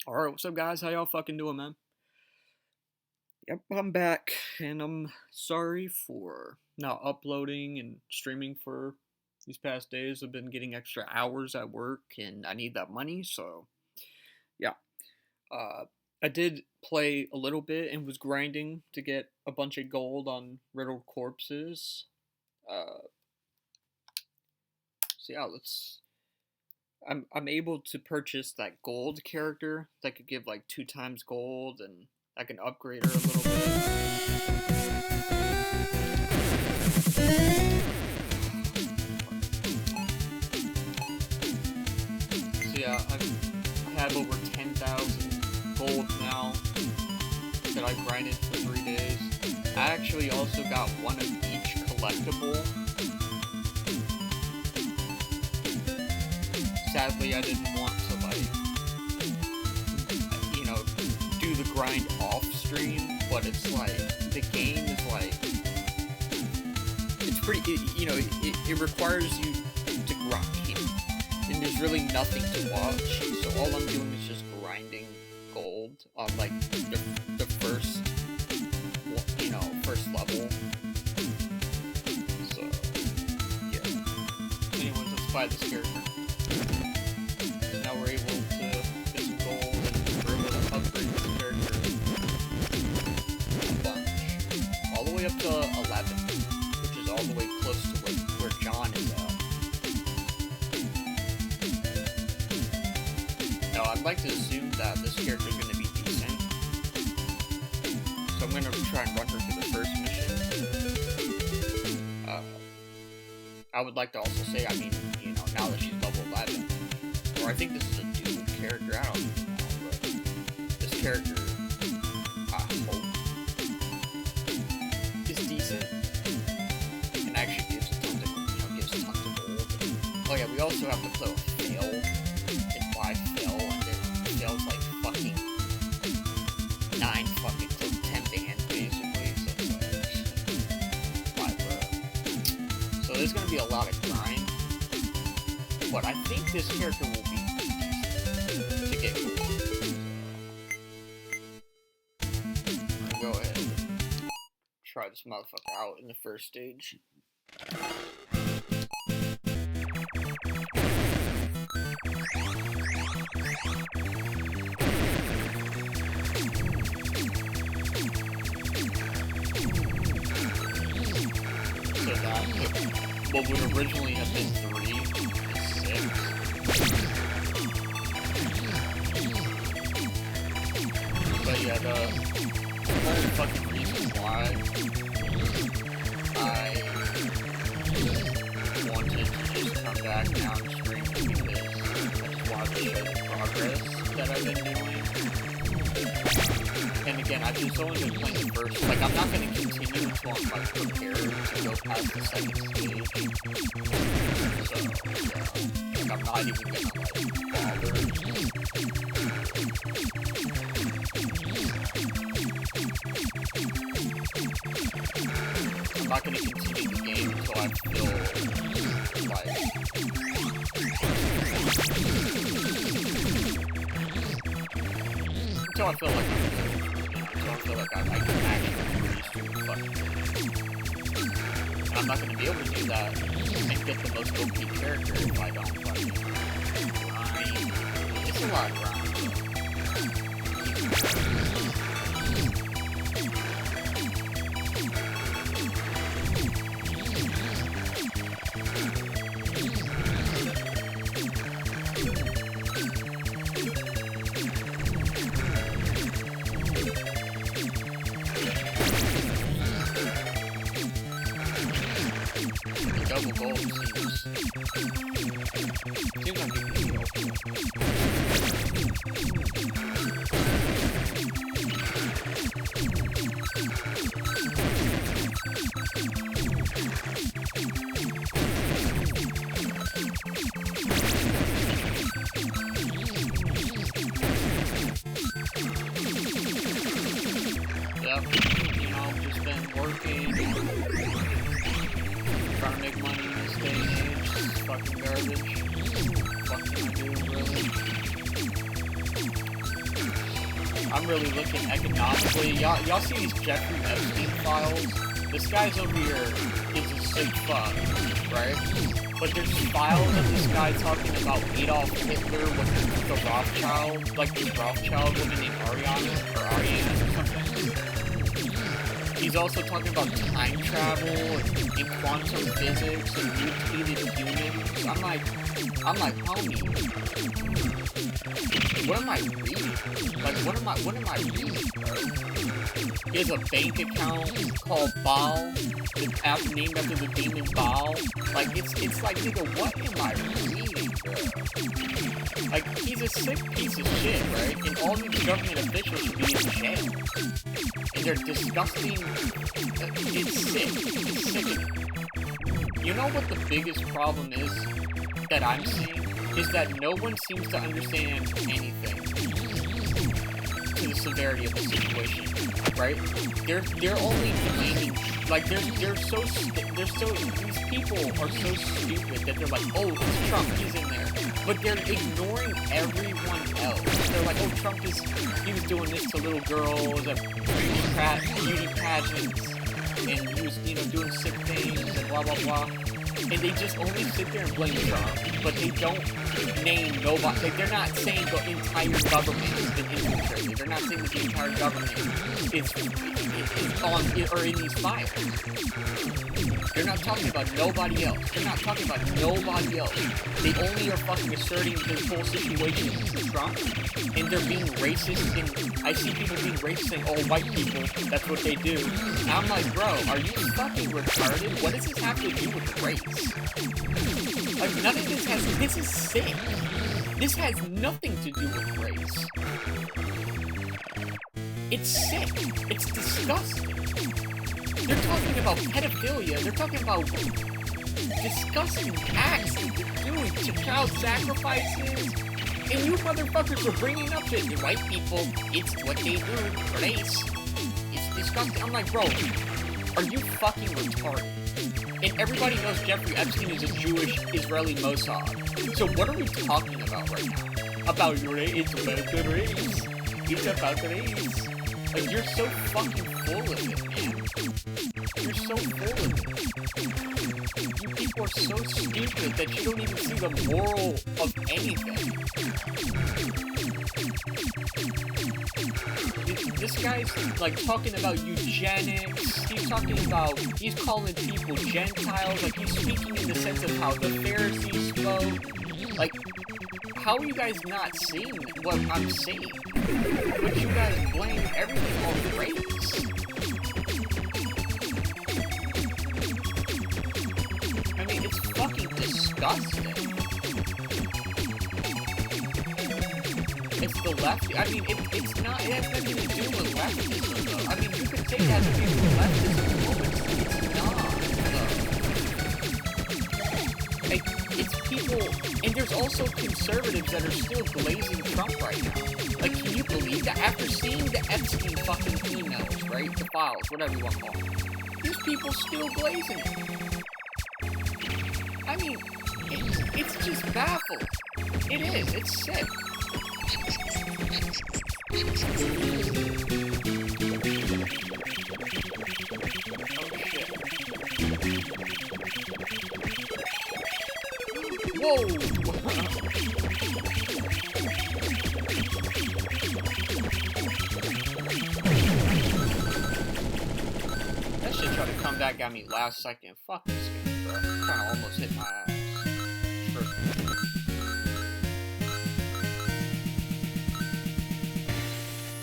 Alright, what's up guys? How y'all fucking doing, man? Yep, I'm back, and I'm sorry for not uploading and streaming for these past days. I've been getting extra hours at work, and I need that money, so yeah. I did play a little bit and was grinding to get a bunch of gold on Riddled Corpses. So yeah, I'm able to purchase that gold character that could give like 2 times gold, and I can upgrade her a little bit. So yeah, I have over 10,000 gold now that I grinded for 3 days. I actually also got one of each collectible. Sadly, I didn't want to, do the grind off stream, but it's like, the game is like, it's pretty, it requires you to grind, and there's really nothing to watch, so all I'm doing is just grinding gold on, like, the first level. So, yeah. Anyways, let's buy this character. Now we're able to get some gold, and we're able to upgrade this character a bunch. All the way up to 11, which is all the way close to where John is at. Now, I'd like to assume that this character is going to be decent. So I'm going to try and run her through the first mission. I would like to also say, now that she's level 11, or I think this is a dude character, I don't know, but this character, I hope, is decent, and actually gives tons of gold. Oh yeah, we also have to play with Fail, and buy Fail, and then Fail's like fucking 9 fucking to 10 band, basically, so it's like, so there's gonna be a lot of grind. But I think this character will be decent to get gold. I'll go ahead and try this motherfucker out in the first stage. So that what would originally have been 3 is 6. But yeah, the only fucking reason why I wanted to just come back now and stream is because I just wanted to show the progress that I've been doing. And again, I've just only been playing the first, like, I'm not going to continue until I'm, like, prepared to go past the second stage. So, yeah, like, I'm not even going to, like, bother. I'm not going to continue the game until I feel, like, until I feel like I'm good. Until I feel like I can actually restream the fucking game. And I'm not going to be able to do that and get the most OP character if I don't fucking grind. It's a lot of grind. Double gold seems like it could be helpful. Yep, just been working, trying to make money in this day and age. This is fucking garbage. What can I do, really? I'm really looking economically. Y'all see these Jeffrey Epstein files? This guy's over here is a sick fuck, right? But there's files of this guy talking about Adolf Hitler with the Rothschild, like this Rothschild woman named Ariana or something. He's also talking about time travel and quantum physics and mutated humans. I'm like, homie, what am I reading? Like, what am I reading, bro? He has a bank account called Baal, named after the demon Baal. Like, it's like, nigga, what am I reading, bro? Like, he's a sick piece of shit, right? And all these government officials should be in jail. And they're disgusting. It's sick. It's sickening. You know what the biggest problem is that I'm seeing? Is that no one seems to understand anything to the severity of the situation, right? They're only debating, like these people are so stupid that they're like, oh, it's Trump, he's in there, but they're ignoring everyone else. They're like, oh, he was doing this to little girls at beauty pageants, and he was, doing sick things and blah blah blah. And they just only sit there and blame Trump, but they don't name nobody. Like, they're not saying the entire government has been infiltrated. They're not saying that the entire government is on or in these files. They're not talking about nobody else. They're not talking about nobody else. They only are fucking asserting this whole situation to Trump, and they're being racist. And I see people being racist saying, "Oh, white people, that's what they do." And I'm like, bro, are you fucking retarded? What does this have to do with race? Like, none of this has. This is sick. This has nothing to do with race. It's sick. It's disgusting. They're talking about pedophilia. They're talking about disgusting acts that they're doing to child sacrifices. And you motherfuckers are bringing up to white people. It's what they do. Race. It's disgusting. I'm like, bro, are you fucking retarded? And everybody knows Jeffrey Epstein is a Jewish Israeli Mossad. So what are we talking about right now? About race? It's about the race. It's about the race. Like, you're so fucking full of it, man. You're so full of it. You people are so stupid that you don't even see the moral of anything. This guy's, like, talking about eugenics. He's calling people Gentiles. Like, he's speaking in the sense of how the Pharisees spoke. Like, how are you guys not seeing what I'm seeing? But you guys blame everything on race. I mean, it's fucking disgusting. It's the left. I mean, it's not. It has nothing to do with leftism, though. I mean, you could say it has to do with leftism, but it's not. Like, it's people, and there's also conservatives that are still glazing Trump right now. Like, can you believe that? After seeing the Epstein fucking emails, right? The files, whatever you want to call them. There's people still glazing it. I mean, it's just baffling. It is. It's sick. Oh, shit. Whoa! That shit tried to come back at me last second. Fuck this game, bro. Kinda almost hit my ass.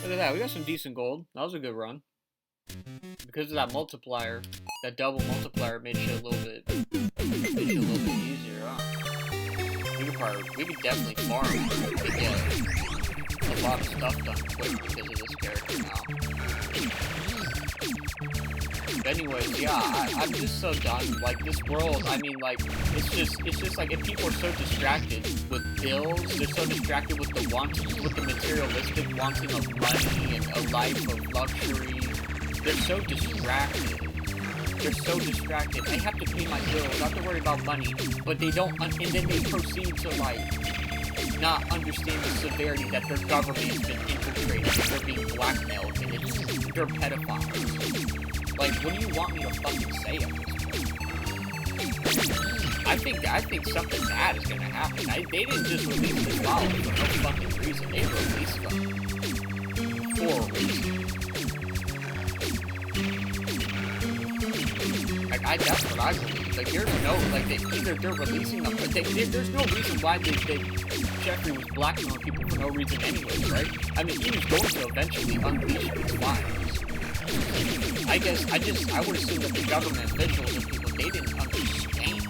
Look at that, we got some decent gold. That was a good run. Because of that multiplier, that double multiplier made shit a little bit easier, huh? We could definitely farm to get a lot of stuff done quick because of this character now. But anyways, yeah, I'm just so done. Like, this world, I mean, like, it's just like, if people are so distracted with bills, they're so distracted with the materialistic wanting of money and a life of luxury. They're so distracted. I have to pay my bills, I have to worry about money, but they don't, and then they proceed to, like, not understand the severity that their government has been infiltrated, and they're being blackmailed, and they're pedophiles. Like, what do you want me to fucking say at this point? I think something bad is gonna happen. They didn't just release this file for no fucking reason. They released them for a reason. Like, that's what I believe. Like, there's no, like, either they're releasing them, but there's no reason why Jeffrey was blackmailing people for no reason anyways, right? I mean, he was going to eventually unleash his fires. I would assume that the government officials and people, they didn't understand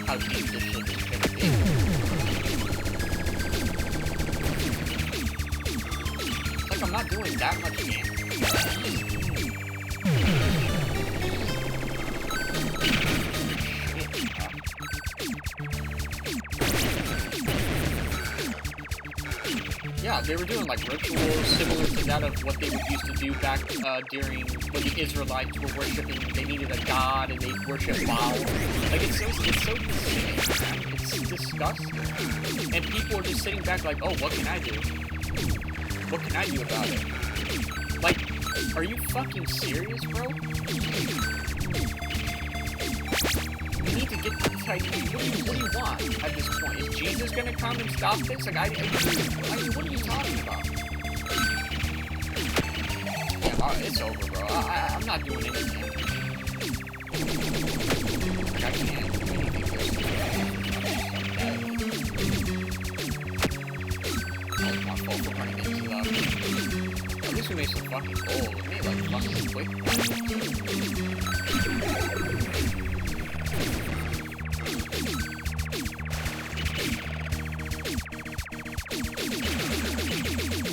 how deep this shit is gonna be. It's like, I'm not doing that much damage. Yeah, they were doing like rituals similar to that of what they would used to do back during when the Israelites were worshiping. They needed a god and they worshiped Baal. Like it's so disgusting. It's disgusting. And people are just sitting back like, oh, what can I do? What can I do about it? Like, are you fucking serious, bro? You need to get to this idea. What do you want at this point? Is Jesus gonna come and stop this? Like, what are you talking about? Yeah, it's over, bro. I'm not doing anything. Like, I can't do anything with this. That was my fault for running into that. At least we made some fucking gold. We made, like, fucking quick.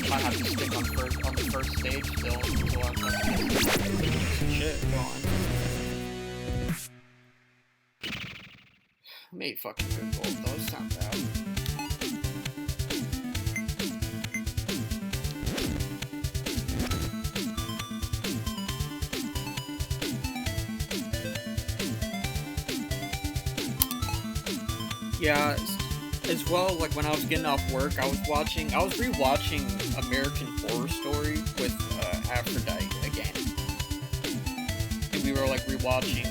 Might have to stick on the first stage still until I'm done. Shit, go on. Made fucking good gold, those sound bad. Yeah, as well, like when I was getting off work, I was rewatching American Horror Story with Aphrodite again. And we were like rewatching,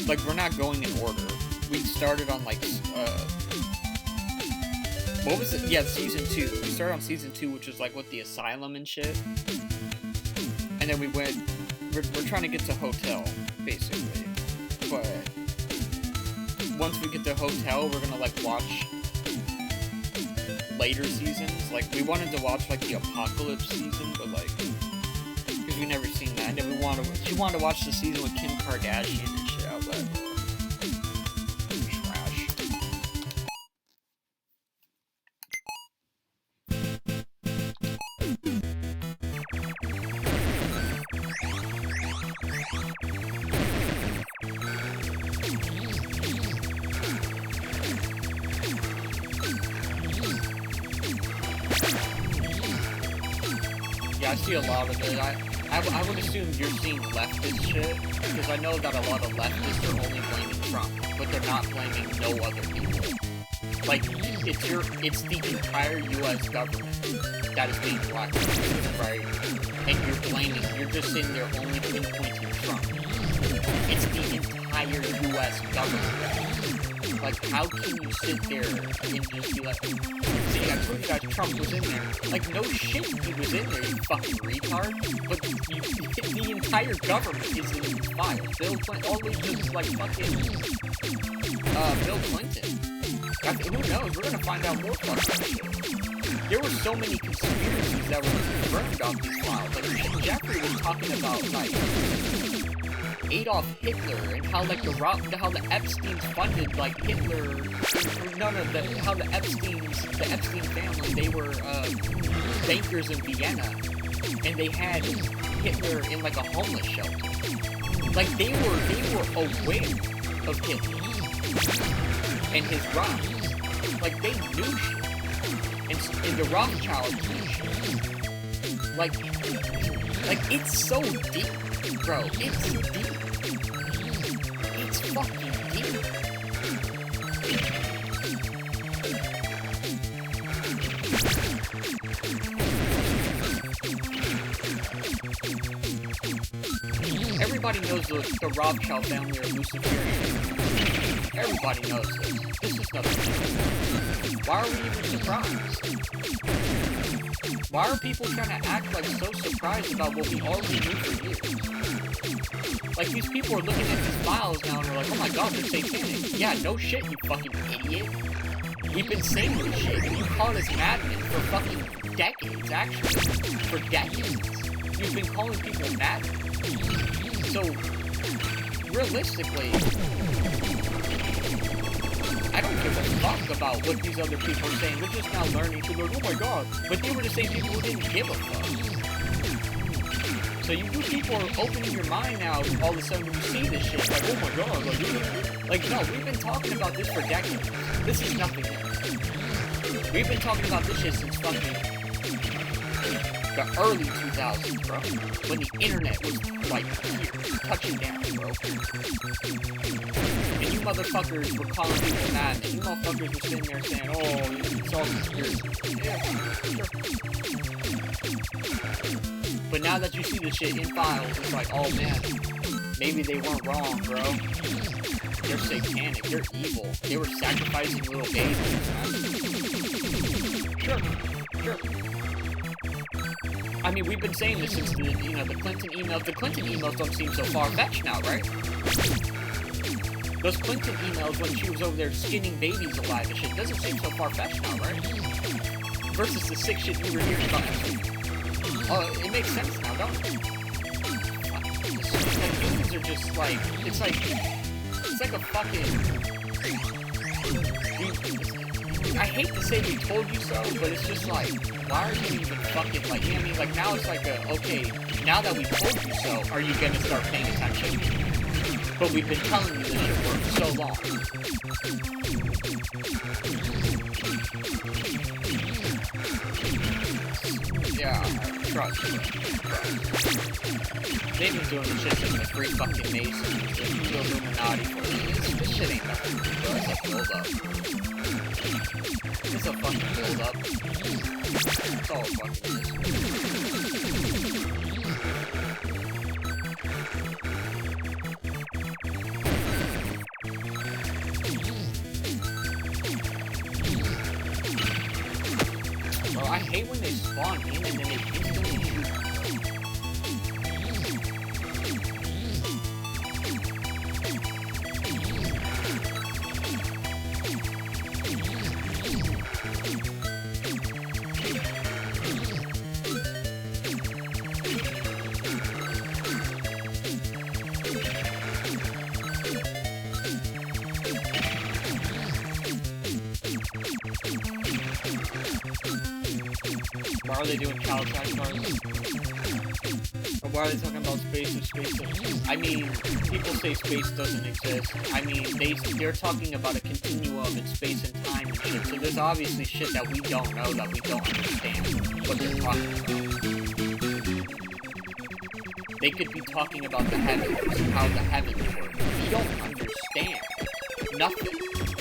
like we're not going in order. We started on like, what was it? Yeah, season 2. We started on season 2, which was like with the asylum and shit. And then we're trying to get to Hotel, basically. But once we get to Hotel, we're gonna, like, watch later seasons. Like, we wanted to watch, like, the Apocalypse season, but, like, because we've never seen that. And then she wanted to watch the season with Kim Kardashian and shit. I was like, trash. Yeah, I see a lot of it. I would assume you're seeing leftist shit, because I know that a lot of leftists are only blaming Trump, but they're not blaming no other people. Like, it's the entire U.S. government that is being blackmailed, right? And you're just sitting there only pinpointing Trump. It's the entire U.S. government. Like, how can you sit there and just be like, see, I told you guys Trump was in there. Like, no shit he was in there, you fucking retard. But the entire government is in these files. Bill Clinton, always just like fucking, Bill Clinton. Who knows, we're gonna find out more fucking shit. There were so many conspiracies that were confirmed on these files. Like, Jeffrey was talking about, like, Adolf Hitler and how like the Epsteins funded like Hitler. How the Epstein family, they were bankers in Vienna, and they had Hitler in like a homeless shelter. Like they were aware of Hitler and his rise. Like they knew shit, and the Rothschilds knew shit. Like it's so deep, bro. It's deep. It's fucking deep. everybody knows the Rothschild family are Luciferian. Everybody knows this. This is nothing new. Why are we even surprised? Why are people trying to act like so surprised about what we already knew for years? Like, these people are looking at these files now and they're like, oh my god, they're satanic. Yeah, no shit, you fucking idiot. We've been saying this shit, and you called us madmen for fucking decades, actually. For decades. You've been calling people madmen. So, realistically, I don't give a fuck about what these other people are saying. They're just now learning to go, oh my god. But they were the same people who didn't give a fuck. So you people are opening your mind now, all of a sudden when you see this shit, like, oh my god, like, no, we've been talking about this for decades. This is nothing new. We've been talking about this shit since fucking the early 2000s, bro. When the internet was, like, here, touching down, bro. And you motherfuckers were calling people mad, and you motherfuckers were sitting there saying, oh, it's all conspiracy. Yeah, sure. But now that you see the shit in files, it's like, oh man, maybe they weren't wrong, bro. They're satanic, they're evil. They were sacrificing little babies, man. Sure. I mean, we've been saying this since the Clinton emails. The Clinton emails don't seem so far-fetched now, right? Those Clinton emails when she was over there skinning babies alive and shit doesn't seem so far-fetched now, right? Versus the sick shit we were hearing about. Oh, it makes sense now, don't it? Like, humans are just like, it's like a fucking, I hate to say we told you so, but it's just like, why are you even fucking, like, you know what I mean? Like, now it's like okay, now that we told you so, are you gonna start paying attention? But we've been telling you this shit for so long. Yeah, trust. They've been doing this shit since the free fucking Masons, the Illuminati. This shit ain't nothing, bro. It's a build-up. It's a fucking build-up. It's all it fucking is. Bro, I hate when they spawn in and then they instantly shoot. Why are they doing child size cards? Or why are they talking about space and space? I mean, people say space doesn't exist. I mean, they're talking about a continuum in space and time and shit. So there's obviously shit that we don't know, that we don't understand what they're talking about. They could be talking about the heavens and how the heavens work. We don't understand nothing,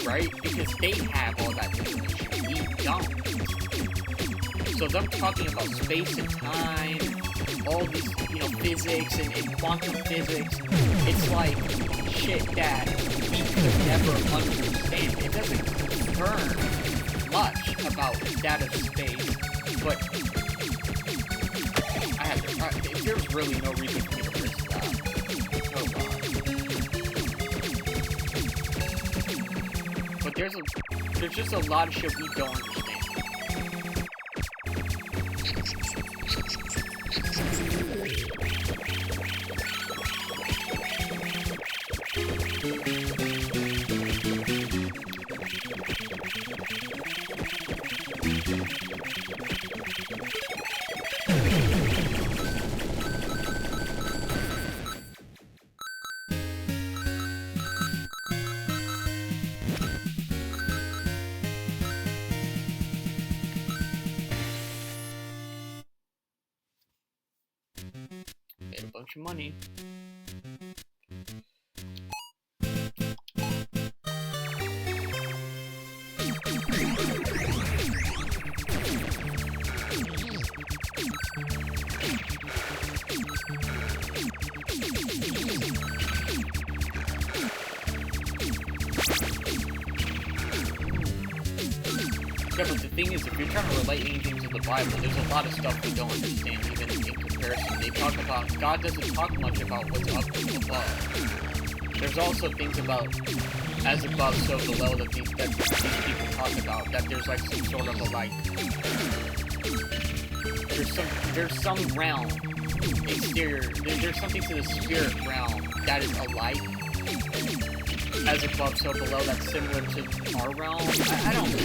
right? Because they have all that information. We don't. So them talking about space and time, all these, physics and quantum physics, it's like shit that we could never understand. It doesn't confirm much about that of space, but there's really no reason for me to risk that. Oh god. But there's just a lot of shit we don't understand. Made a bunch of money. Yeah, but the thing is, if you're trying to relate anything to the Bible, there's a lot of stuff we don't understand, even in comparison. They talk about, God doesn't talk much about what's up and above. There's also things about, as above, so below, that these people talk about, that there's like some sort of a like, there's some realm, exterior, there's something to the spirit realm that is alike, as above, so below, that's similar to our realm. I don't know.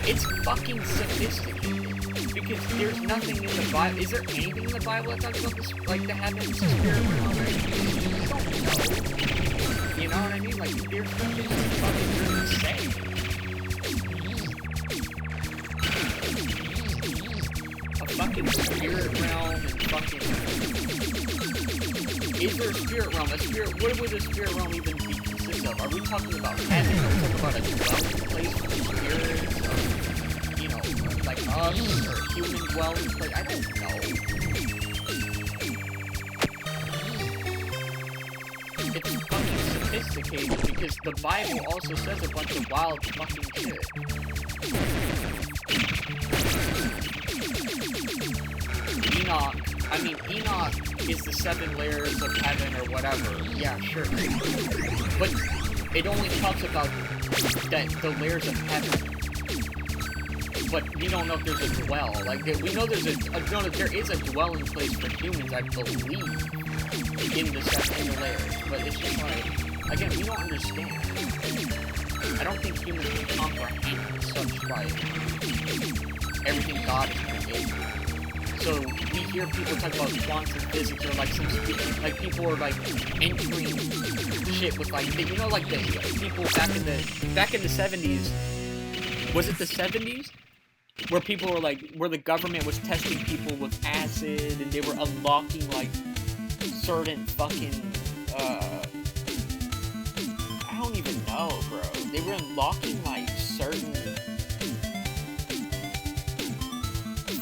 It's fucking sophisticated, because there's nothing in the Bible. Is there anything in the Bible that talks about this, like the heavens, the spirit realm? I don't know. You know what I mean? Like, there's nothing fucking really to say. A fucking spirit realm and fucking... Is there a spirit realm? What would a spirit realm even be consist of? Are we talking about heaven? Are we talking about a dwelling place for spirits? Or, you know, like us? Or a human dwelling place? I don't know. It's fucking sophisticated because the Bible also says a bunch of wild fucking shit. Enoch is the 7 layers of heaven or whatever. Yeah, sure. But it only talks about the layers of heaven. But we don't know if there's a dwell. Like, we know there is a dwelling place for humans, I believe, in the layers. But it's just like, again, we don't understand. I don't think humans can comprehend such, like, everything God has created. So we hear people talk about quantum physics, or like like people are like entering shit with like, you know, like the people back in the 70s. Was it the 70s? Where people were like, where the government was testing people with acid, and they were unlocking like certain fucking I don't even know, bro. They were unlocking like certain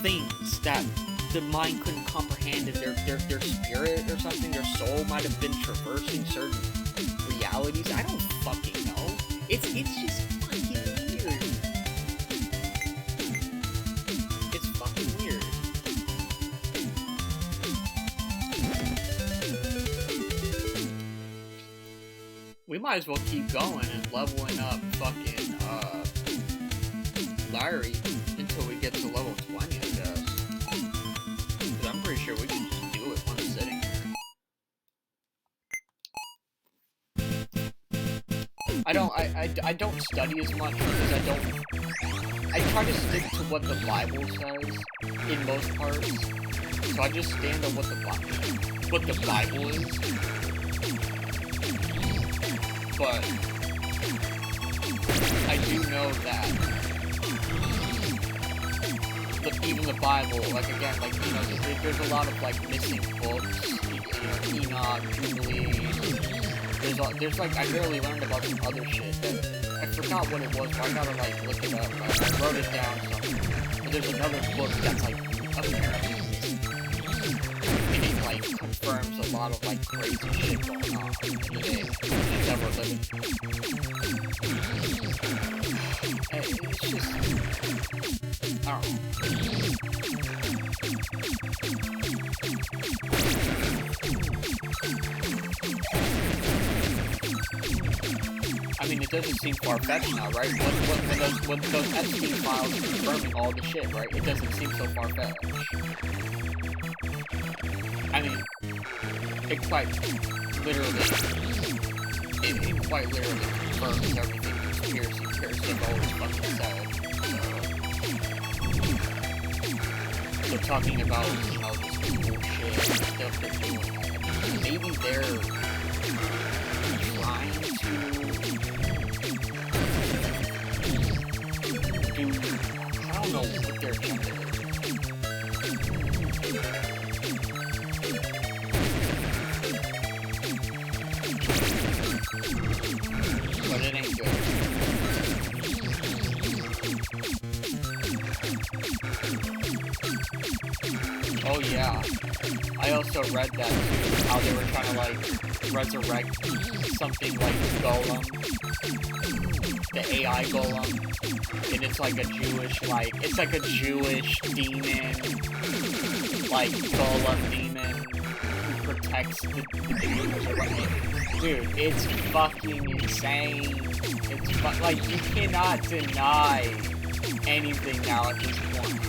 things that the mind couldn't comprehend, and their spirit or something, their soul might have been traversing certain realities. I don't fucking know. It's just fucking weird. It's fucking weird. We might as well keep going and leveling up fucking Larry until we get to level 20, I guess. Because I'm pretty sure we can just do it one sitting here. I don't study as much because I try to stick to what the Bible says in most parts. So I just stand on what the Bible is. But I do know that even the Bible, like, again, like, you know, there's a lot of, like, missing books, you know, Enoch, Jubilee, there's, like, I barely learned about some other shit that, I forgot what it was, but I gotta, like, look it up, I wrote it down somewhere, but there's another book that's, like, apparently missing, and it, like, confirms a lot of, like, crazy shit going on in the day that we're living. It's just, I don't know. I mean, it doesn't seem far-fetched now, right? When those Epstein files are confirming all the shit, right? It doesn't seem so far-fetched. I mean, it quite literally confirms everything conspiracy have always fucking said. So talking about, you know, this cool shit and stuff they're doing, maybe they're trying to do, I don't know what they're trying to do. But it ain't good. Oh yeah, I also read that too, how they were trying to like resurrect something like Golem the AI golem, and it's like a Jewish, it's like a Jewish demon, like golem demon who protects the Jews or whatever. Dude, it's fucking insane. It's like, you cannot deny anything now at this point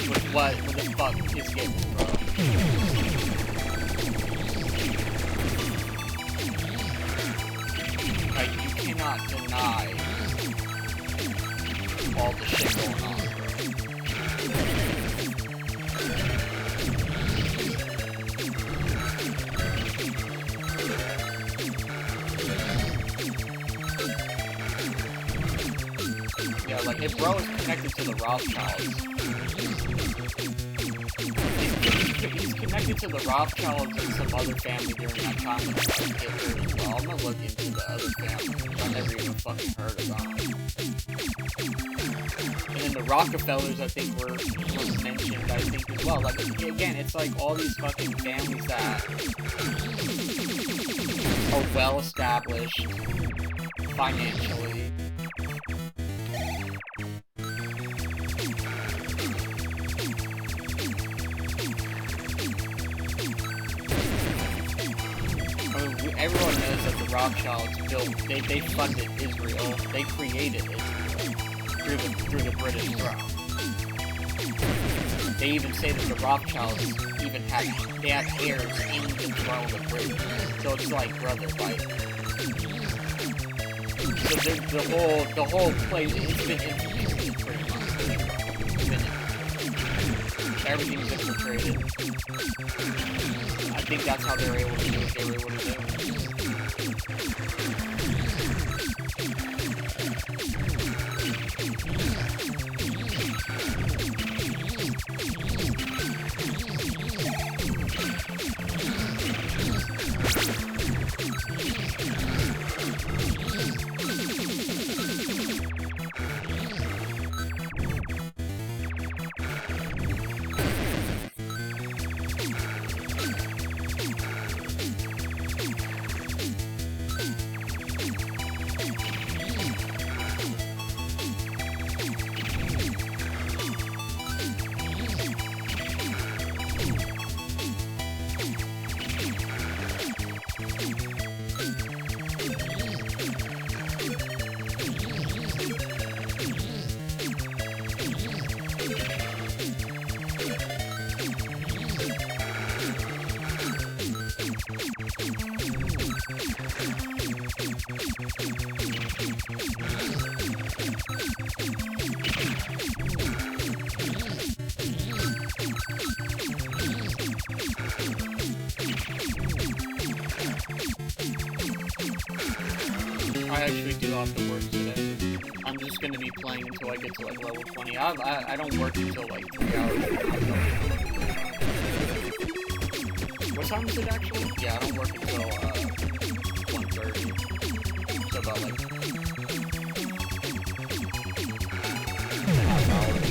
with what the fuck is given, bro. Like, you cannot deny all the shit going on, yeah, like, if bro is connected to the Rothschilds, he's connected to the Rothschilds and some other family during that time when Hitler as well. I'm gonna look into the other families. I never even fucking heard of them. And then the Rockefellers, I think, were mentioned, I think, as well. Like, again, it's like all these fucking families that are well established financially. Everyone knows that the Rothschilds they funded Israel. They created Israel through the British throne. They even say that the Rothschilds even had heirs in the throne of Britain. So it's like, brother, like, so the whole place, it's been infiltrated pretty much. Everything's infiltrated. I think that's how they were able to do what they were able to do. I actually do have to work today. I'm just gonna be playing until I get to like level 20. I don't work until like 3 hours. What time is it actually? Yeah, I don't work until 1:30. So about like half hours.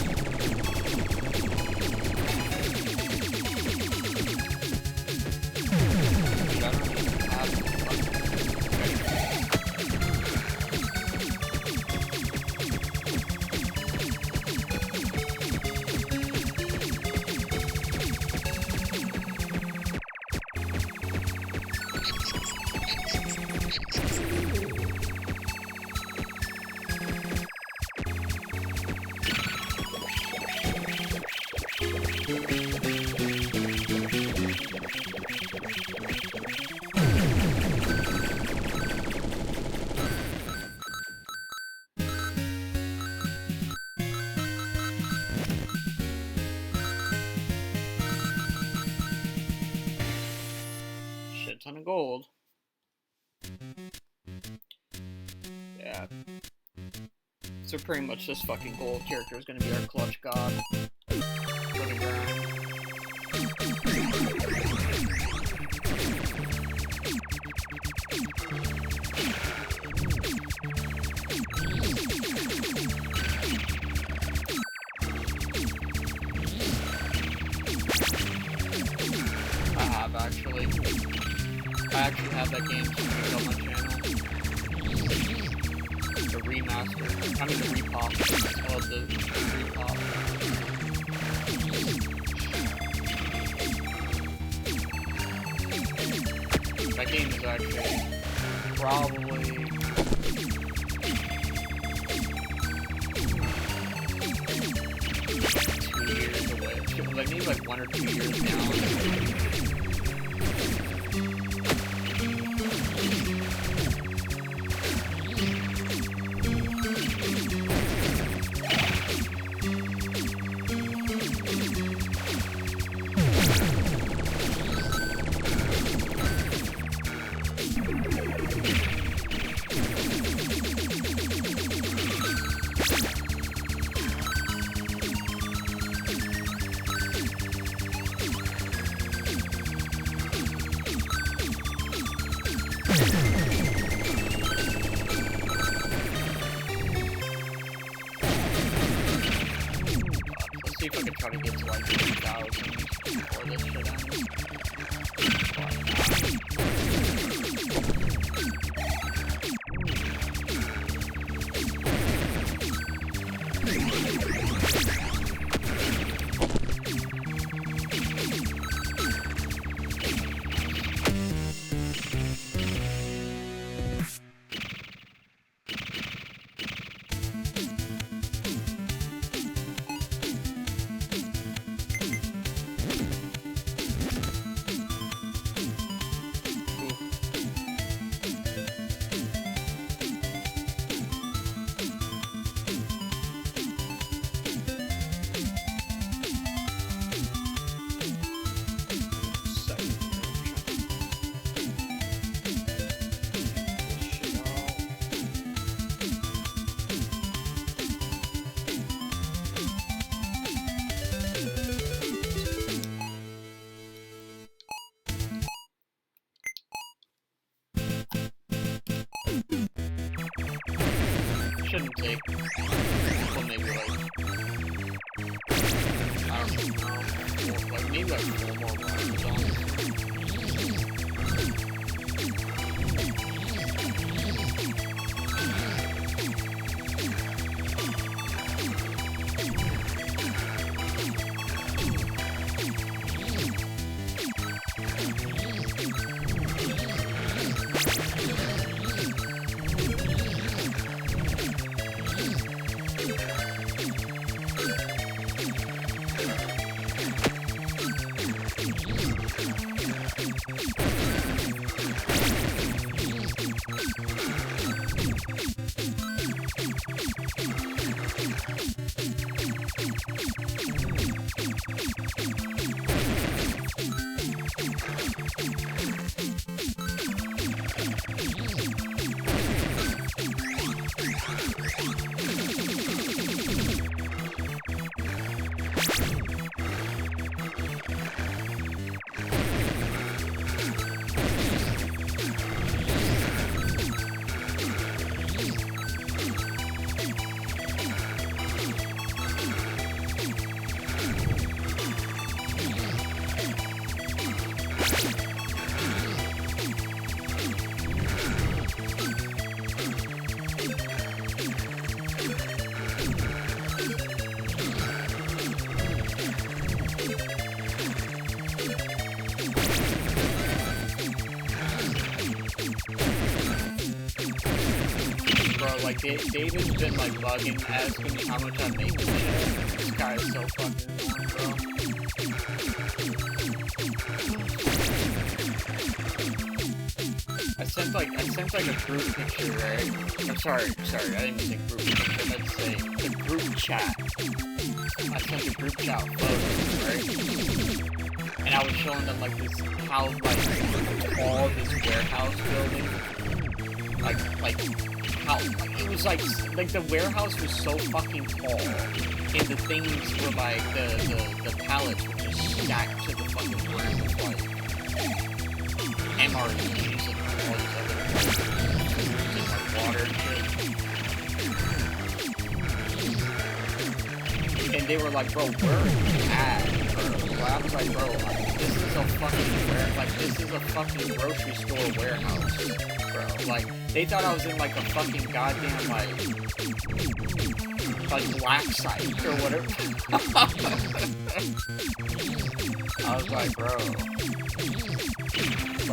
Ton of gold. Yeah. So pretty much this fucking gold character is gonna be our clutch god for the grind. I actually have that game on my channel. The remaster. remaster. I mean the repop. Oh, the repop. That game is actually probably 2 years away. Like maybe like 1 or 2 years now. Let's see if I can try to get to like 2,000 before this shit ends. Shouldn't take, well, maybe like, I don't know, like maybe like 4 more rounds on. Like, David's been, like, bugging, asking me how much I make and shit. This guy is so fucking annoying, bro. I sent, like, a group picture, right? I'm sorry, I didn't mean the group picture, I meant to say the group chat. I sent the group chat photos, right? And I was showing them, like, this, how, like, tall this warehouse building, like, how, like, it was like the warehouse was so fucking tall, and the things were like, the pallets were just stacked to the fucking ground with like MREs and all these other things like water and shit. And they were like, bro, where are you at, bro? So I was like, bro, this is a fucking grocery store warehouse, bro, like. They thought I was in like a fucking goddamn like black site or whatever. I was like, bro,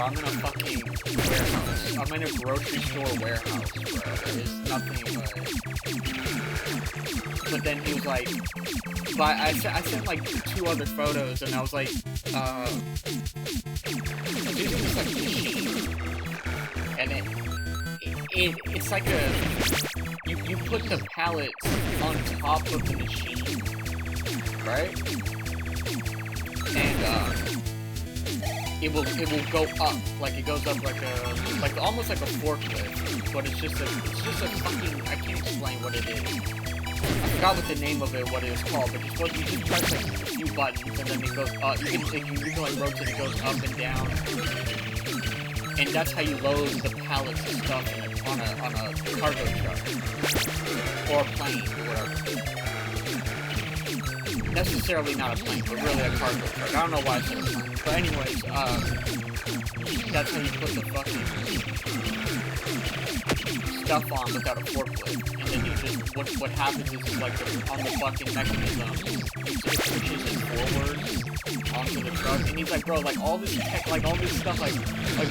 I'm in a fucking warehouse. I'm in a grocery store warehouse, bro. There's nothing but then he was like, but I sent like 2 other photos, and I was like, dude, it was like machine, and it's like a, you put the pallets on top of the machine, right? And it will go up, like it goes up like almost like a forklift, but it's just a fucking, I can't explain what it is. I forgot what the name of it, what it was called, but you just press like a few buttons, and then it goes up. You can like rotate, it goes up and down, and that's how you load the pallets and stuff on a cargo truck or a plane or whatever. Necessarily not a plane, but really a cargo truck. I don't know why I said a plane, but anyways, that's how you put the fucking stuff on without a forklift, and then you just, what happens is like on the fucking mechanism, it pushes it forward onto the truck, and he's like, bro, like all this tech, like all this stuff, like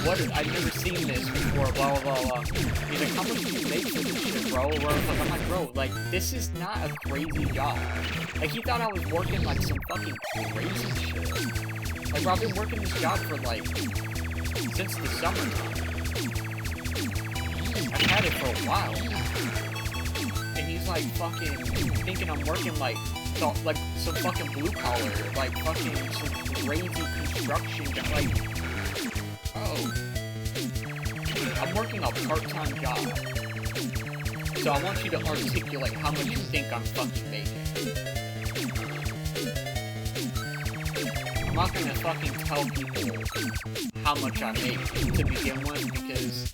what, I've never seen this before, blah blah blah. He's like, how much do you make for this shit, bro? I'm like, bro, like this is not a crazy job. Like he thought I was working like some fucking crazy shit. Like bro, I've been working this job for like since the summertime. I've had it for a while now. And he's like fucking thinking I'm working like some fucking blue collar, like fucking some crazy construction job. Like, oh, I'm working a part-time job. So I want you to articulate how much you think I'm fucking making. I'm not gonna fucking tell people how much I make to begin with, because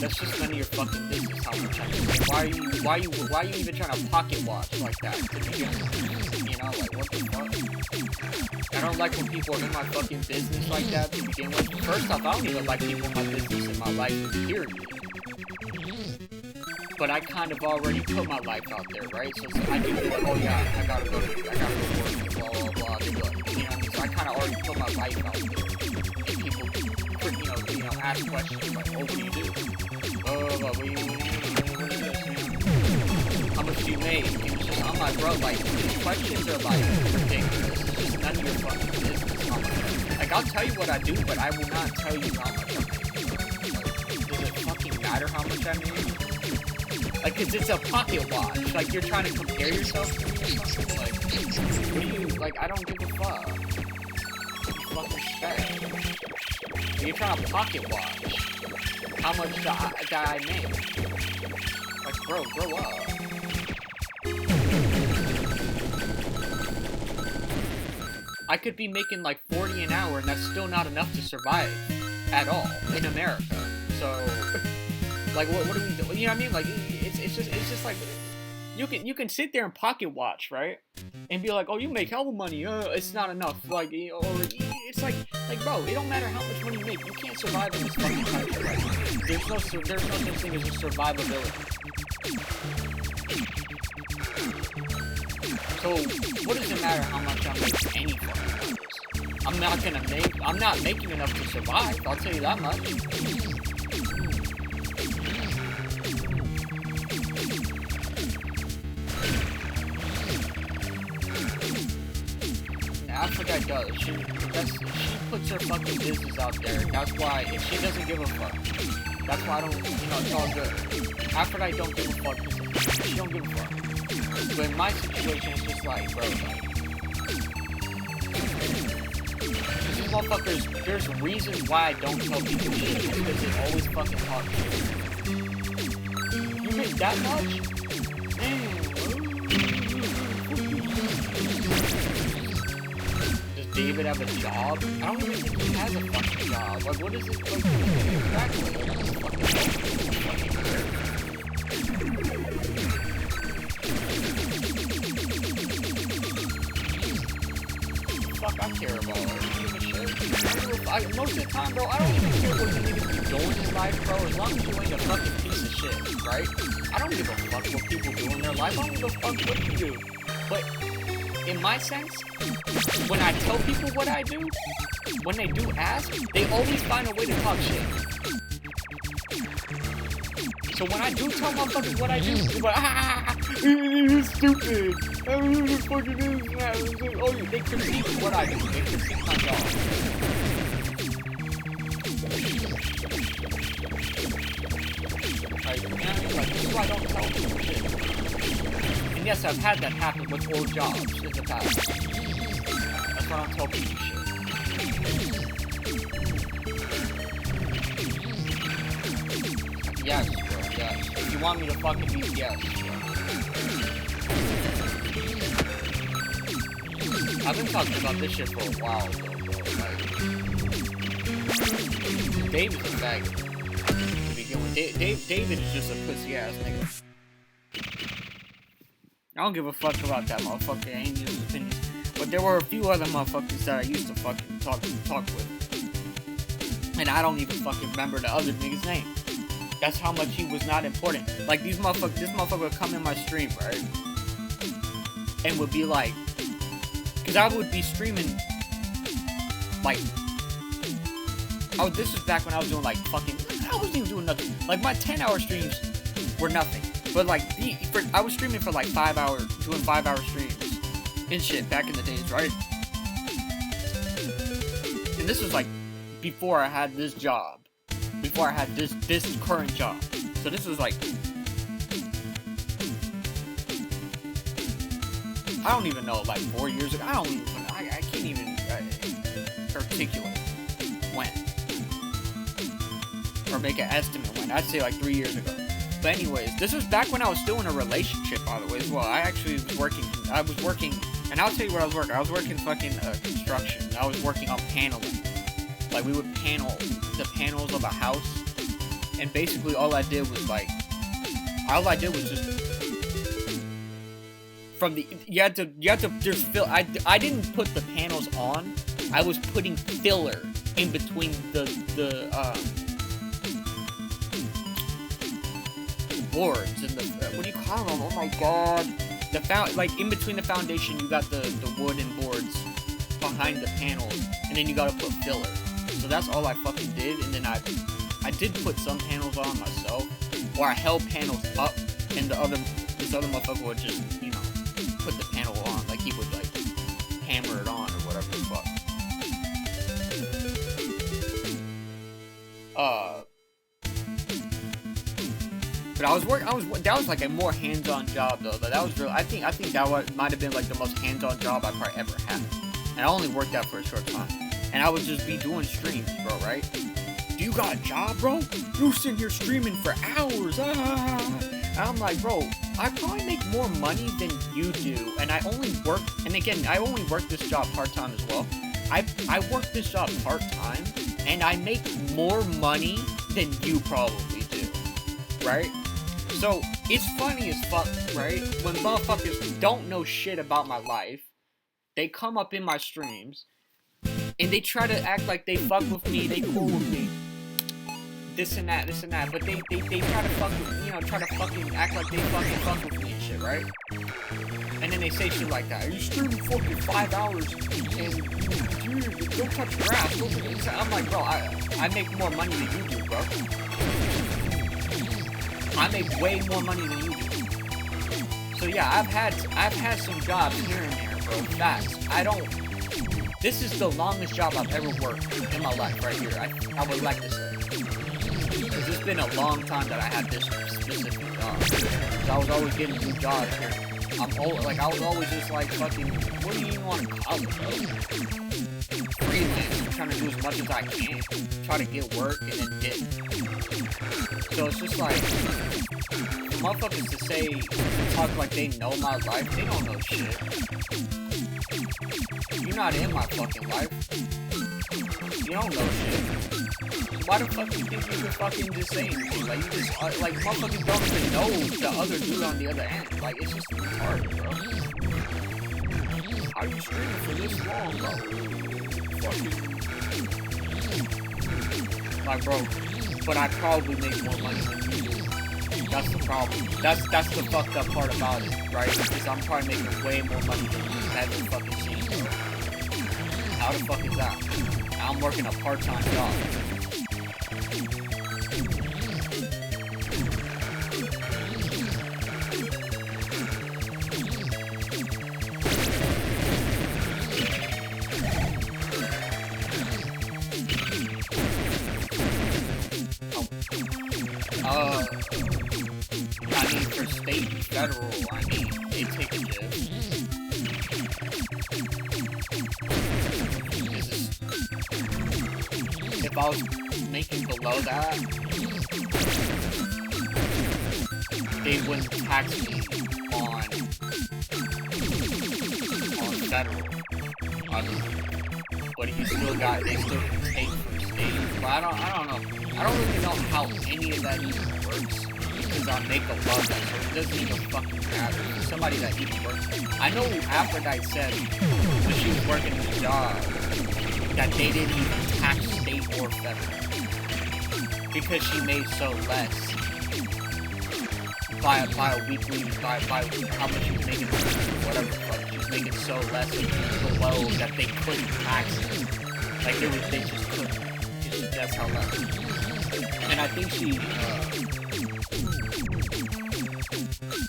that's just none of your fucking business how much I make. Why are you even trying to pocket watch like that to begin with? You know, like what the fuck? I don't like when people are in my fucking business like that to begin with. First off, I don't even like people in my business in my life, period. But I kind of already put my life out there, right? So I do this, oh yeah, I gotta go to work, blah, blah, blah, you know what I mean? So I kind of already put my life out there. And people, you know, ask questions like, oh, what do you do? What do you do? How much do you make? And it's just, I'm like, bro, like, these questions are like ridiculous. It's just none of your fucking business. Like, I'll tell you what I do, but I will not tell you how much I make. Like, does it fucking matter how much I make? Like, cause it's a pocket watch. Like, you're trying to compare yourself to me or something? Like, what do you, like, I don't give a fuck. Fucking shit. You're trying to pocket watch how much do I make. Like, bro, grow up. I could be making like 40 an hour, and that's still not enough to survive at all in America. So, like, what do we do? You know what I mean? Like, it's just like, you can sit there and pocket watch, right? And be like, oh, you make hell of money. It's not enough. Like, or it's like, bro, it don't matter how much money you make. You can't survive in this fucking country, right? There's no such thing as a survivability. So, what does it matter how much I make any fucking business? I'm not making enough to survive, I'll tell you that much. Aphrodite does. She puts her fucking business out there. That's why, if she doesn't give a fuck, that's why I don't, it's all good. Aphrodite don't give a fuck. She don't give a fuck. But in my situation, it's just like, bro, like, these motherfuckers, there's reasons why I don't tell people shit, because they always fucking talk shit. You make that much? Damn. David have a job? I don't even think he has a fucking job. Like, what is it like? Exactly. Fuck, I care about it. Give a shit. Most of the time, bro, I don't even care what you niggas be doing in life, bro, as long as you ain't a fucking piece of shit, right? I don't give a fuck what people do in their life, I don't give a fuck what you do. But, in my sense, when I tell people what I do, when they do ask, they always find a way to talk shit. So when I do tell motherfuckers what I do, they're like, you're stupid. I don't know what the fuck it is. Oh, they critique what I do. They critique my job. Like, you know what I mean? Like, this is why I don't tell people shit. And yes, I've had that happen with old jobs in the past. That's why I don't tell people shit. Yes, bro, yes. If you want me to fucking be, yes, bro. I've been talking about this shit for a while, though, bro. Like, David's a faggot. To begin with. David is just a pussy-ass nigga. I don't give a fuck about that motherfucker. I ain't his opinion. But there were a few other motherfuckers that I used to fucking talk with. And I don't even fucking remember the other nigga's name. That's how much he was not important. Like, this motherfucker would come in my stream, right? And would be like, because I would be streaming, like, this was back when I was doing, like, fucking, I wasn't even doing nothing. Like, my 10-hour streams were nothing. But, like, I was streaming for, like, 5 hours, doing 5-hour streams and shit back in the days, right? And this was, like, before I had this job. Before I had this current job. So this was like, I don't even know, like 4 years ago. I can't even articulate when. Or make an estimate when. I'd say like 3 years ago. But anyways, this was back when I was still in a relationship, by the way, as well. I actually was working, and I'll tell you what I was working. I was working fucking construction. I was working on paneling. Like, we would panel the panels of a house, and basically all I did was just from the you had to just fill. I didn't put the panels on. I was putting filler in between the boards and the what do you call them? Oh my god, like in between the foundation you got the wooden boards behind the panels, and then you gotta put filler. So that's all I fucking did, and then I did put some panels on myself, or I held panels up, and this other motherfucker would just, you know, put the panel on, like he would like hammer it on or whatever the fuck. But that was like a more hands-on job though. That was real. I think that might have been like the most hands-on job I probably ever had, and I only worked that for a short time. And I would just be doing streams, bro, right? Do you got a job, bro? You sitting here streaming for hours, And I'm like, bro, I probably make more money than you do, and I only work this job part-time as well. I work this job part-time, and I make more money than you probably do, right? So, it's funny as fuck, right? When motherfuckers don't know shit about my life, they come up in my streams, and they try to act like they fuck with me, they cool with me, this and that, but they try to fuck with, you know, try to fucking act like they fucking fuck with me and shit, right? And then they say shit like that. Are you streaming fucking 5 hours and dude, don't touch grass? I'm like, bro, I make more money than you do, bro. I make way more money than you do. So yeah, I've had some jobs here and there, bro. Facts. This is the longest job I've ever worked in my life, right here. I would like to say. Because it's been a long time that I had this specific job. Because I was always getting new jobs here. I was always just like fucking, what do you even want to call it, bro? Freelance. I'm trying to do as much as I can. Try to get work and then get. So it's just like, for motherfuckers to talk like they know my life, they don't know shit. You're not in my fucking life. You don't know shit. Why the fuck do you think you can fucking just say anything? Like, you just, like, motherfuckers don't even know the other dude on the other end. Like, it's just hard, bro. How are you streaming for this long, bro? Fucking Like, bro, but I probably make more money than you do. That's the problem. That's the fucked up part about it, right? Because I'm probably making way more money than you ever fucking seen, bro. How the fuck is that? I'm working a part-time job. I mean, for state and federal, I mean, they take a dip. If I was making below that, they wouldn't tax me on federal, obviously. But you still got, they still take from state. But I don't know. I don't really know how any of that even works. Because I make a love that, so it doesn't even fucking matter. Somebody that even works. I know Aphrodite said when she was working the job that they didn't even tax state or federal. Because she made so less by a weekly, by how much she was making, whatever the fuck. She was making so less below that they couldn't tax it. Like they just couldn't. That's how less. And I think she,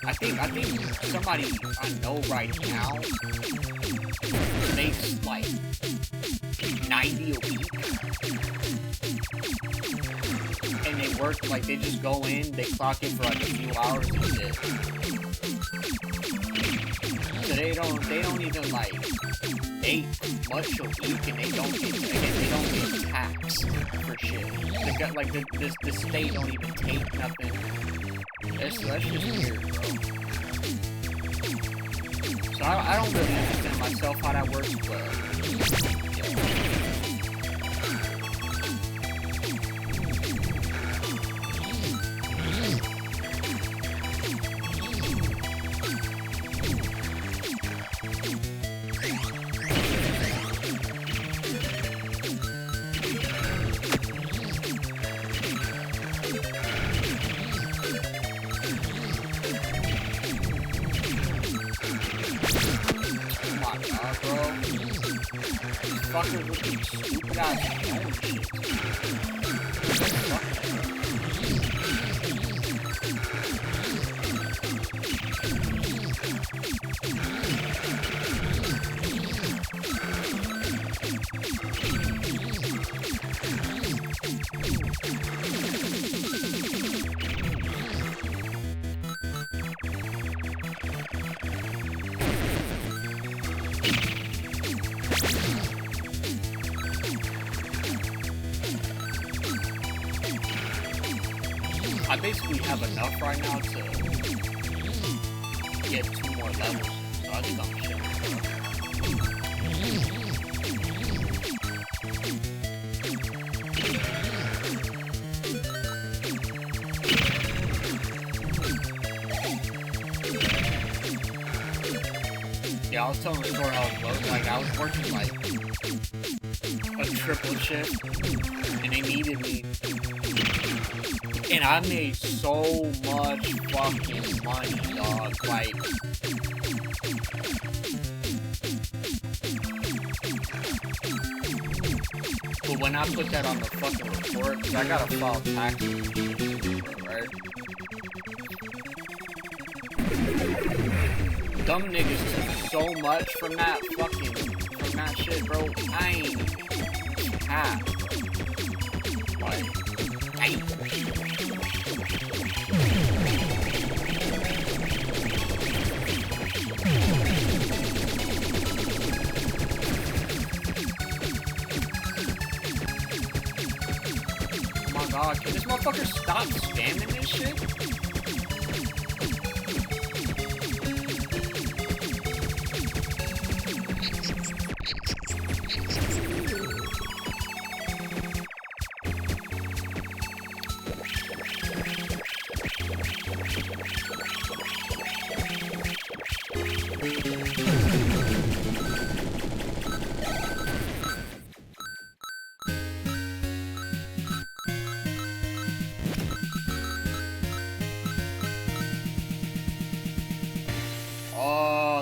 I think somebody I know right now makes like 90 a week. And they work, like they just go in, they clock in for like a few hours and shit. So they don't even like make much a week, and they don't get taxed for shit. Like the state don't even take nothing. That's just weird, bro. So I don't really understand myself how that works, but fuckers with these stupid ass phone shit. I basically have enough right now to get 2 more levels, so I think I'm chilling. Yeah, I was telling the story how it was, like, I was working, like, a triple shift, and they needed me. And I made so much fucking money, dog. Like, but when I put that on the fucking report, cause I gotta file taxes, right? Dumb niggas took so much from that shit, bro. I ain't half, bro. Like, damn. Oh my god, can this motherfucker stop spamming this shit?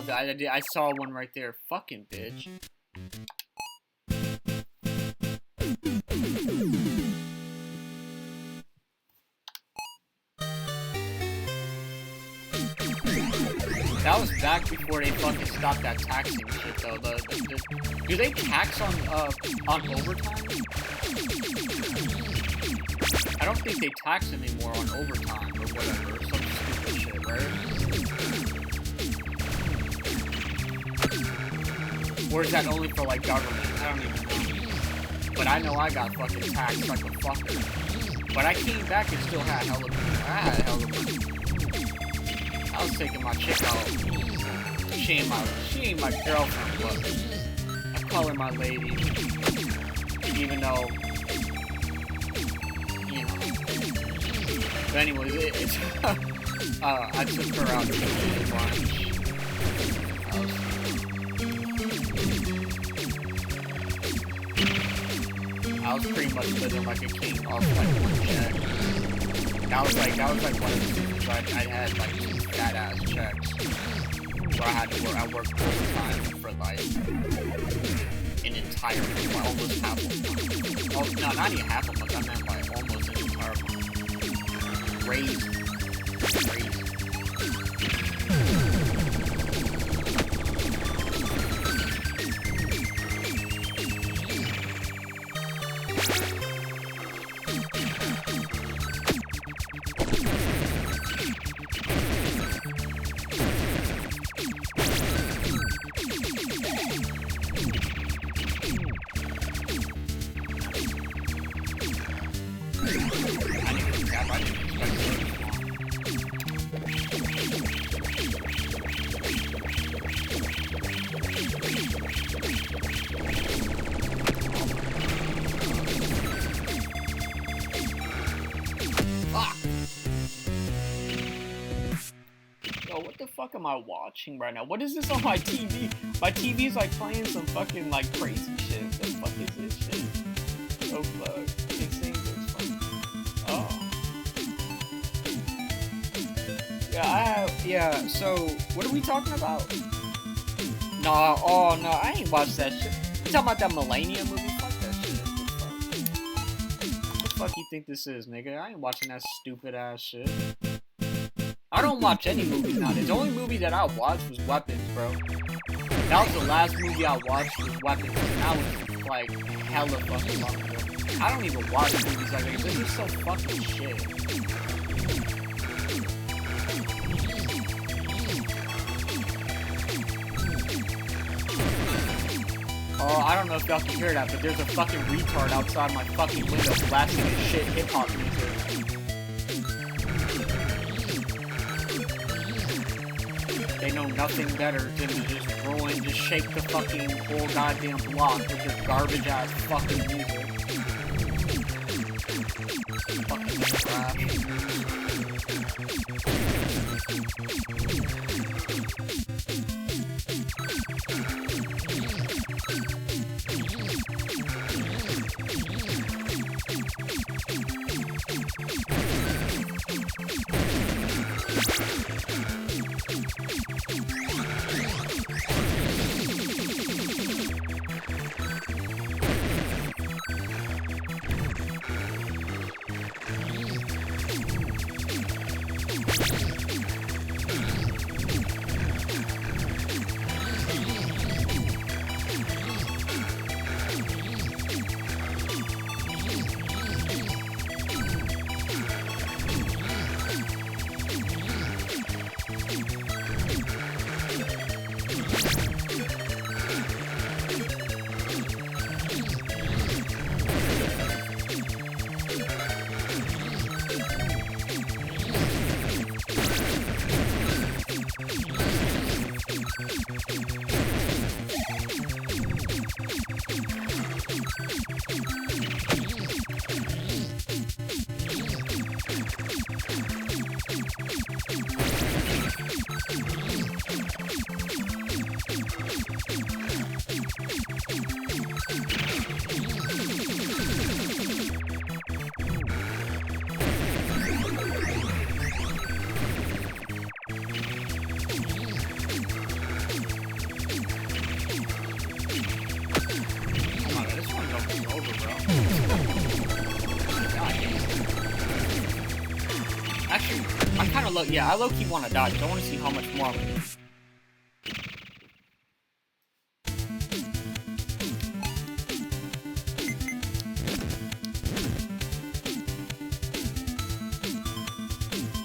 love that. I saw one right there. Fucking bitch. That was back before they fucking stopped that taxing shit, though. Do they tax on overtime? I don't think they tax anymore on overtime or whatever. Some stupid shit, right? Or is that only for, like, government? I don't even know. But I know I got fucking taxed like a fucker. But I came back and still had hella money. I had hella money. I was taking my chick out. She ain't my girlfriend, but I call her my lady. Even though, you know. But anyways, it's I took her out to get lunch. I was pretty much living like a king off like one check. That was like one of the things I had like fat ass checks where I had to work. I worked overtime for like an entire month, almost half a month. Oh no, not even half a month. I meant like almost an entire month. Crazy. What am I watching right now? What is this on my TV? My TV's like playing some fucking like crazy shit. What the fuck is this shit? Oh fuck. Can't sing this one. Oh. Yeah, so what are we talking about? Nah, oh no, I ain't watched that shit. You talking about that Millennium movie? Fuck that shit. What the fuck you think this is, nigga? I ain't watching that stupid ass shit. I don't watch any movies nowadays. The only movie that I watched was Weapons, bro. That was the last movie I watched was Weapons, and that was like hella fucking long ago. I don't even watch movies like that. This is so fucking shit. Oh, I don't know if y'all can hear that, but there's a fucking retard outside my fucking window blasting his shit hip-hop music. They know nothing better than to just shake the fucking whole goddamn block with your garbage ass fucking music. Fucking trash. I low-key want to die, because I want to see how much more I'm gonna do.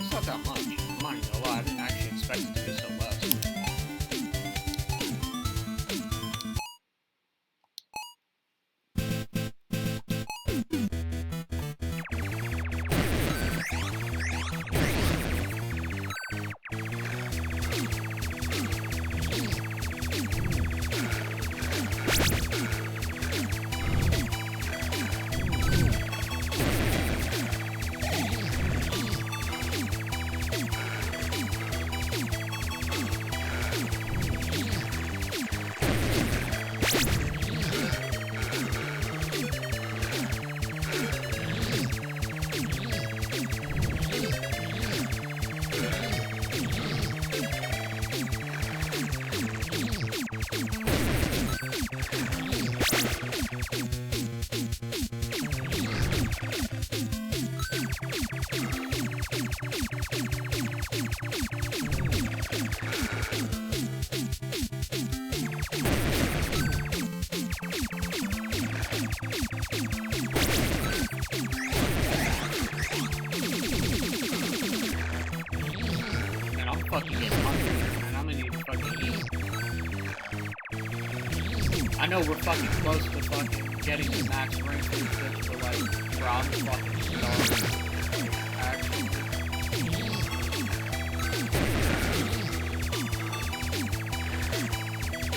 It's not that much. I'm not even gonna lie, I didn't actually expect it to be so less. I know we're fucking close to fucking getting the max rank for this bitch for like Rob fucking stars. Action.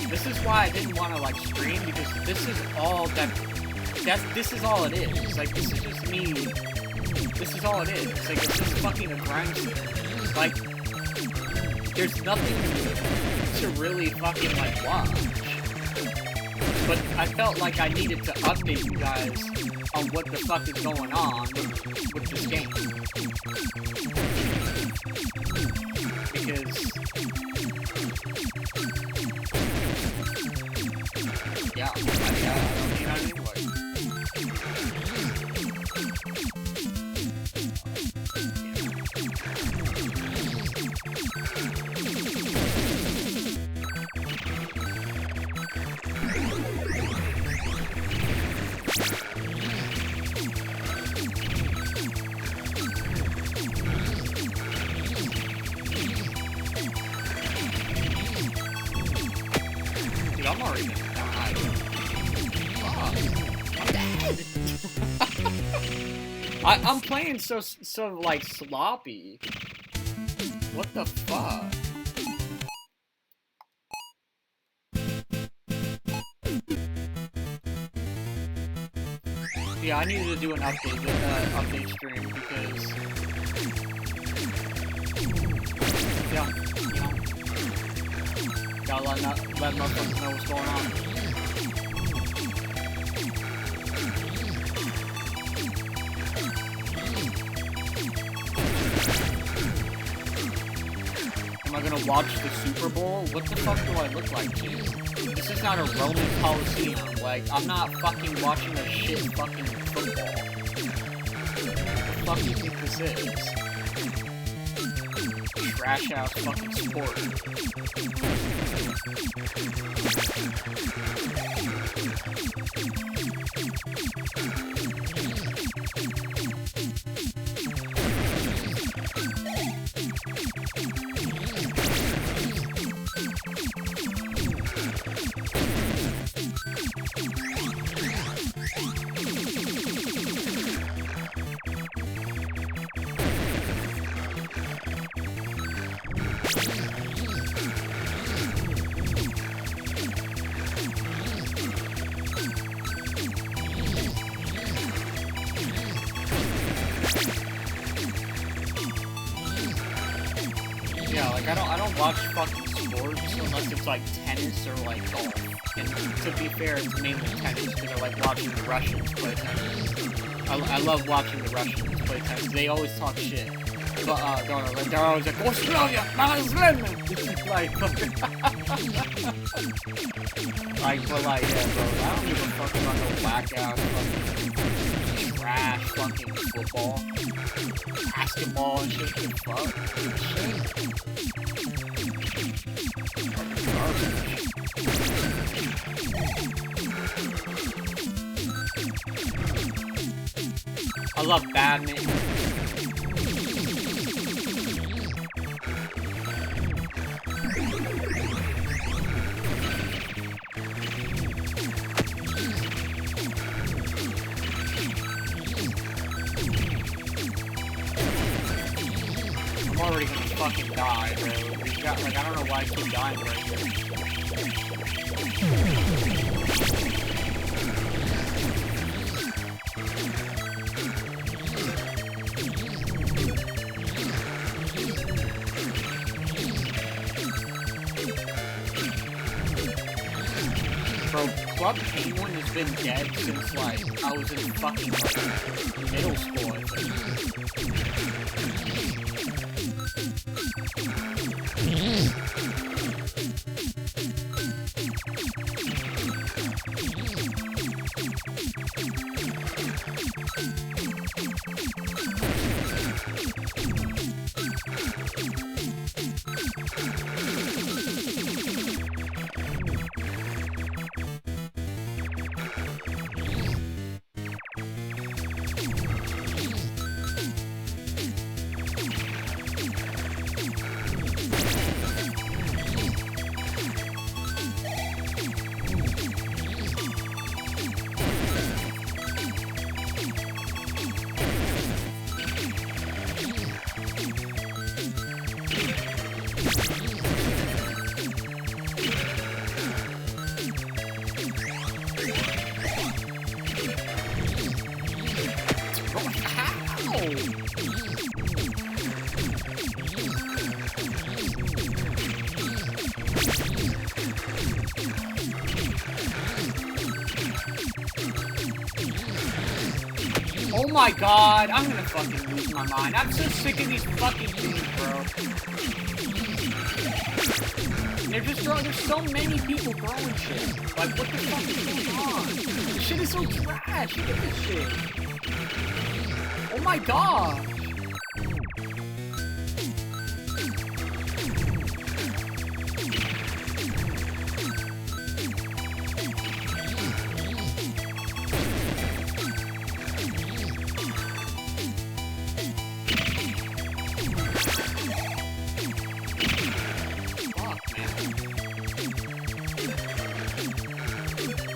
This is why I didn't want to like stream, because this is all this is all it is. Like, this is just me. This is all it is. Like, it's just fucking a grind sim. Like, there's nothing to really fucking like watch. But I felt like I needed to update you guys on what the fuck is going on with this game. Because, yeah, I don't need that anyway. Dude, I'm already gonna die. Fuck. I'm dead. I'm playing so like sloppy. What the fuck? Yeah, I needed to do an update stream because, yeah, you know, gotta let motherfuckers know what's going on. Am I gonna watch the Super Bowl? What the fuck do I look like, dude? This is not a Roman Coliseum. Like, I'm not fucking watching a shit fucking football. What the fuck do you think this is? Trash ass fucking sport. Yeah, like, I don't watch fucking sports unless it's like tennis or like golf. And to be fair, it's mainly tennis because I like watching the Russians play tennis. I love watching the Russians play tennis. They always talk shit. But they're always like, Australia, like, like, but like, yeah, bro, I don't give a fuck about no whack ass fucking trash fucking football, basketball and shit. Fuck. I love badminton. I'm already gonna fucking die, bro. Like, I don't know why I keep dying right here. Bro, Club Penguin has been dead since, like, I was in fucking, like, middle school, I think. Oh my god, I'm gonna fucking lose my mind. I'm so sick of these fucking things, bro. There's so many people throwing shit. Like, what the fuck is going on? This shit is so trash. Look at this shit. Oh my god.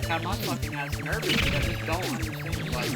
Got my fucking ass nervous because I just don't understand, like...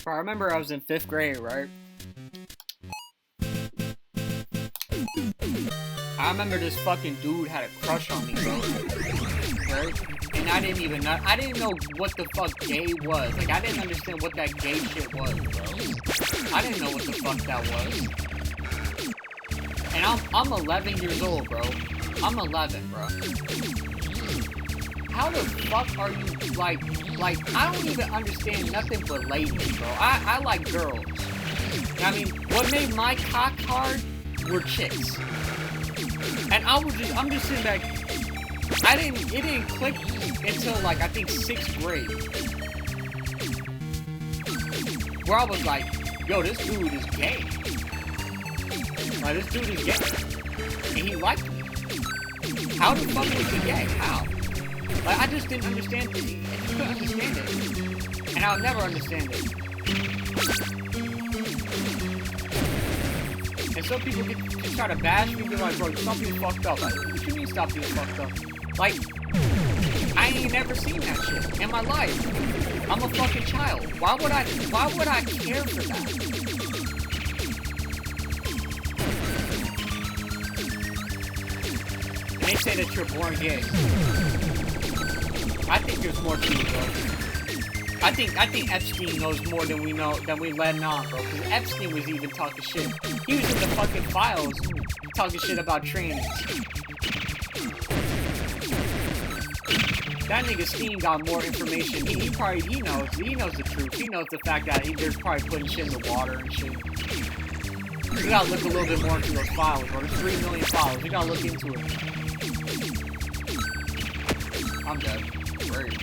I remember I was in 5th grade, right? I remember this fucking dude had a crush on me, bro. Right? And I didn't even know, I didn't know what the fuck gay was. Like, I didn't understand what that gay shit was, bro. I didn't know what the fuck that was. And I'm 11 years old, bro. I'm 11, bro. How the fuck are you, like, I don't even understand nothing but ladies, bro. I like girls. I mean, what made my cock hard were chicks. And I'm just sitting back, it didn't click until, like, I think 6th grade. Where I was like, yo, this dude is gay. Like, this dude is gay. And he liked me. How the fuck was he gay? How? Like, I just didn't understand it. I couldn't understand it. And I'll never understand it. And some people can try to bash me, be like, bro, stop being fucked up. Like, what you mean stop being fucked up? Like, I ain't never seen that shit in my life. I'm a fucking child. Why would I care for that? And they say that you're born gay. I think there's more to it, bro. I think Epstein knows more than we know, than we let on, bro. Because Epstein was even talking shit. He was in the fucking files talking shit about trains. That nigga Steen got more information. He knows the truth. He knows the fact that there's probably putting shit in the water and shit. We gotta look a little bit more into those files, bro. There's 3 million files. We gotta look into it. I'm dead. Where are you?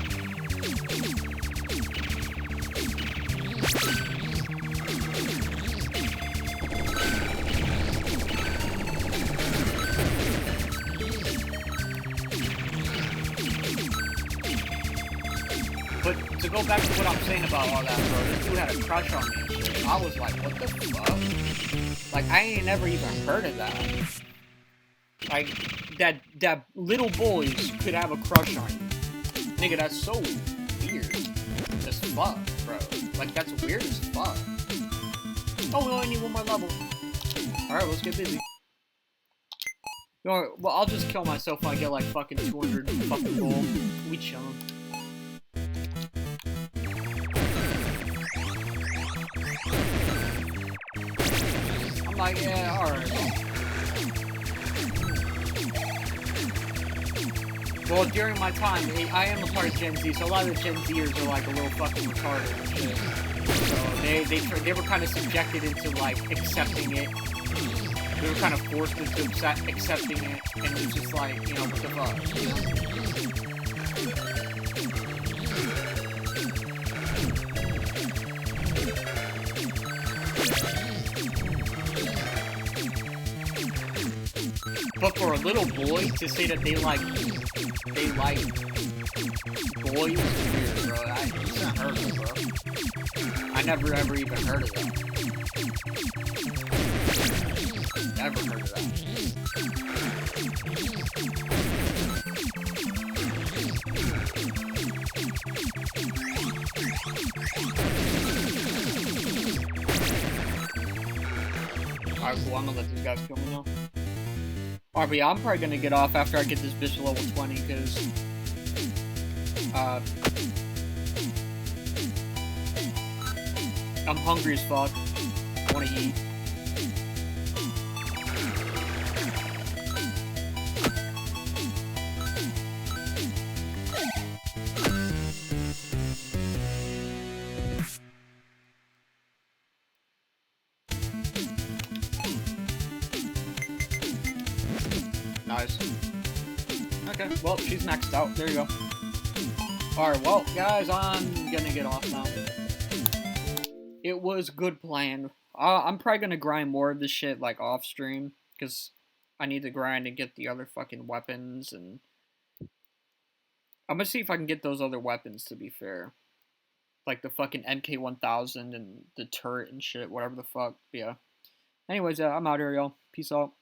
But to go back to what I'm saying about all that, bro, this dude had a crush on me and shit. I was like, what the fuck? Like, I ain't never even heard of that. Like, that little boys could have a crush on you. Nigga, that's so weird as fuck, bro. Like, that's weird as fuck. Oh, we only need one more level. Alright, let's get busy. Well, I'll just kill myself when I get like fucking 200 fucking gold. We chillin'. I'm like, yeah, alright. Well, during my time, I am a part of Gen Z, so a lot of the Gen Zers are like a little fucking retarded and shit. So they were kind of subjected into like accepting it. They were kind of forced into accepting it, and it was just like, you know, what the fuck? But for a little boy to say that they like boys is weird, bro. It's not heard of, bro. I never ever even heard of that. Never heard of that. Alright, cool. I'm gonna let these guys kill me now. Alright, but yeah, I'm probably gonna get off after I get this bitch to level 20, because I'm hungry as fuck. I wanna eat. Nice. Okay, well, she's maxed out. There you go. Alright, well, guys, I'm gonna get off now. It was good plan. I'm probably gonna grind more of this shit, like, off-stream, because I need to grind and get the other fucking weapons, and I'm gonna see if I can get those other weapons, to be fair. Like the fucking MK1000 and the turret and shit, whatever the fuck. But yeah. Anyways, I'm out here, y'all. Peace out.